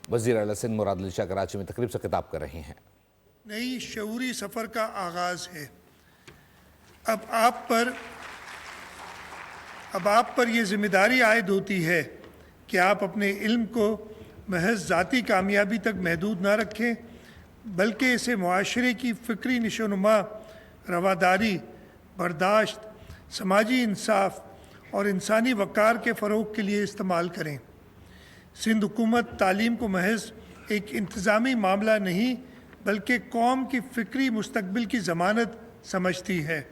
وزیر اعلیٰ سندھ مراد علی شاہ کراچی میں تقریب سے خطاب کر رہی ہیں۔ نئی شعوری سفر کا آغاز ہے۔ اب آپ پر یہ ذمہ داری عائد ہوتی ہے کہ آپ اپنے علم کو محض ذاتی کامیابی تک محدود نہ رکھیں، بلکہ اسے معاشرے کی فکری نشوونما، رواداری، برداشت، سماجی انصاف اور انسانی وقار کے فروغ کے لیے استعمال کریں۔ سندھ حکومت تعلیم کو محض ایک انتظامی معاملہ نہیں بلکہ قوم کی فکری مستقبل کی ضمانت سمجھتی ہے۔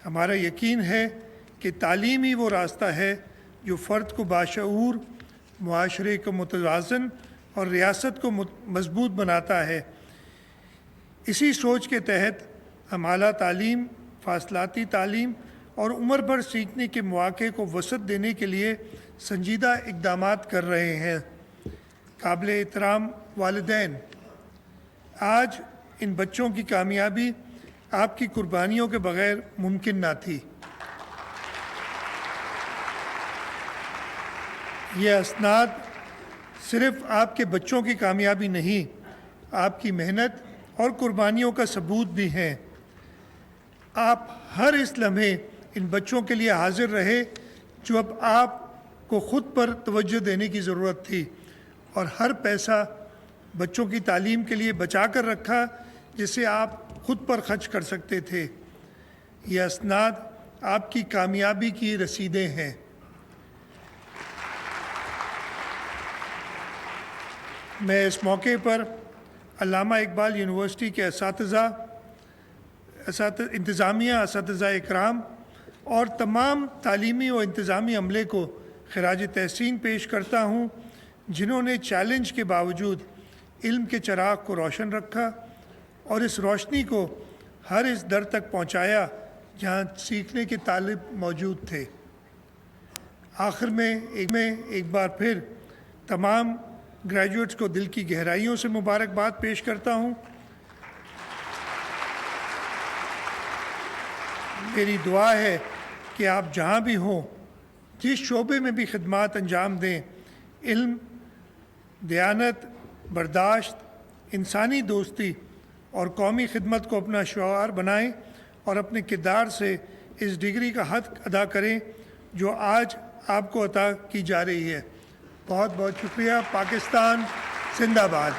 ہمارا یقین ہے کہ تعلیم ہی وہ راستہ ہے جو فرد کو باشعور، معاشرے کو متوازن اور ریاست کو مضبوط بناتا ہے۔ اسی سوچ کے تحت ہم اعلیٰ تعلیم، فاصلاتی تعلیم اور عمر بھر سیکھنے کے مواقع کو وسعت دینے کے لیے سنجیدہ اقدامات کر رہے ہیں۔ قابل احترام والدین، آج ان بچوں کی کامیابی آپ کی قربانیوں کے بغیر ممکن نہ تھی۔ یہ اسناد صرف آپ کے بچوں کی کامیابی نہیں، آپ کی محنت اور قربانیوں کا ثبوت بھی ہیں۔ آپ ہر اس لمحے ان بچوں کے لیے حاضر رہے جو اب آپ کو خود پر توجہ دینے کی ضرورت تھی، اور ہر پیسہ بچوں کی تعلیم کے لیے بچا کر رکھا جسے آپ خود پر خرچ کر سکتے تھے۔ یہ اسناد آپ کی کامیابی کی رسیدیں ہیں۔ میں اس موقع پر علامہ اقبال یونیورسٹی کے انتظامیہ، اساتذہ اکرام اور تمام تعلیمی و انتظامی عملے کو خراج تحسین پیش کرتا ہوں، جنہوں نے چیلنج کے باوجود علم کے چراغ کو روشن رکھا اور اس روشنی کو ہر اس در تک پہنچایا جہاں سیکھنے کے طالب موجود تھے۔ آخر میں ایک بار پھر تمام گریجویٹس کو دل کی گہرائیوں سے مبارکباد پیش کرتا ہوں۔ میری دعا ہے کہ آپ جہاں بھی ہوں، جس شعبے میں بھی خدمات انجام دیں، علم، دیانت، برداشت، انسانی دوستی اور قومی خدمت کو اپنا شعار بنائیں اور اپنے کردار سے اس ڈگری کا حق ادا کریں جو آج آپ کو عطا کی جا رہی ہے۔ بہت بہت شکریہ۔ پاکستان زندہ باد۔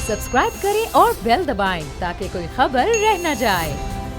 سبسکرائب کریں اور بیل دبائیں تاکہ کوئی خبر رہ نہ جائے۔